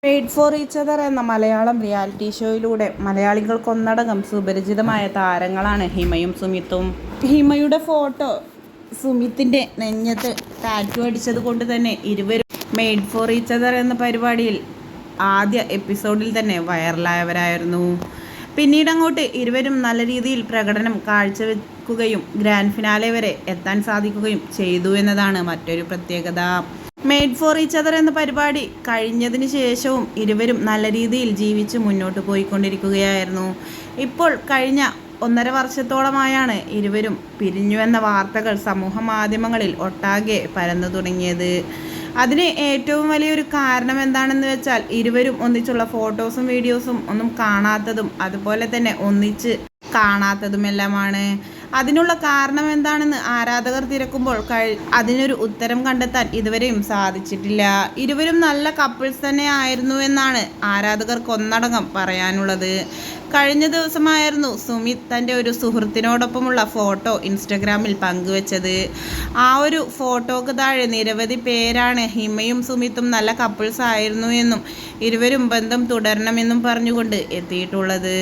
Made for each other എന്ന Malayalam reality ഷോയിലൂടെ മലയാളികൾക്കൊന്നടങ്കം സുപരിചിതമായ താരങ്ങളാണ് ഹിമയും സുമിത്തും. ഹിമയുടെ ഫോട്ടോ സുമിത്തിൻ്റെ നെഞ്ഞത്ത് ടാറ്റു അടിച്ചത് കൊണ്ട് തന്നെ ഇരുവരും മെയ്ഡ് ഫോർ ഈച്ച് അതർ എന്ന പരിപാടിയിൽ ആദ്യ എപ്പിസോഡിൽ തന്നെ വൈറലായവരായിരുന്നു. പിന്നീട് അങ്ങോട്ട് ഇരുവരും നല്ല രീതിയിൽ പ്രകടനം കാഴ്ചവെക്കുകയും ഗ്രാൻഡ് ഫിനാലെ വരെ എത്താൻ സാധിക്കുകയും ചെയ്തു എന്നതാണ് മറ്റൊരു പ്രത്യേകത. മെയ്ഡ് ഫോർ ഈച്ച് അതർ എന്ന പരിപാടി കഴിഞ്ഞതിന് ശേഷവും ഇരുവരും നല്ല രീതിയിൽ ജീവിച്ച് മുന്നോട്ട് പോയിക്കൊണ്ടിരിക്കുകയായിരുന്നു. ഇപ്പോൾ കഴിഞ്ഞ 1.5 വർഷത്തോളമായാണ് ഇരുവരും പിരിഞ്ഞുവെന്ന വാർത്തകൾ സമൂഹ മാധ്യമങ്ങളിൽ ഒട്ടാകെ പരന്നു തുടങ്ങിയത്. അതിന് ഏറ്റവും വലിയൊരു കാരണം എന്താണെന്ന് വെച്ചാൽ ഇരുവരും ഒന്നിച്ചുള്ള ഫോട്ടോസും വീഡിയോസും ഒന്നും കാണാത്തതും അതുപോലെ തന്നെ ഒന്നിച്ച് കാണാത്തതുമെല്ലാമാണ്. അതിനുള്ള കാരണം എന്താണെന്ന് ആരാധകർ തിരക്കുമ്പോൾ അതിനൊരു ഉത്തരം കണ്ടെത്താൻ ഇതുവരെയും സാധിച്ചിട്ടില്ല. ഇരുവരും നല്ല കപ്പിൾസ് തന്നെ ആയിരുന്നു എന്നാണ് ആരാധകർക്ക് ഒന്നടങ്കം പറയാനുള്ളത്. കഴിഞ്ഞ ദിവസമായിരുന്നു സുമിത് തൻ്റെ ഒരു സുഹൃത്തിനോടൊപ്പമുള്ള ഫോട്ടോ ഇൻസ്റ്റഗ്രാമിൽ പങ്കുവച്ചത്. ആ ഒരു ഫോട്ടോക്ക് താഴെ നിരവധി പേരാണ് ഹിമയും സുമിത്തും നല്ല കപ്പിൾസ് ആയിരുന്നു എന്നും ഇരുവരും ബന്ധം തുടരണമെന്നും പറഞ്ഞുകൊണ്ട് എത്തിയിട്ടുള്ളത്.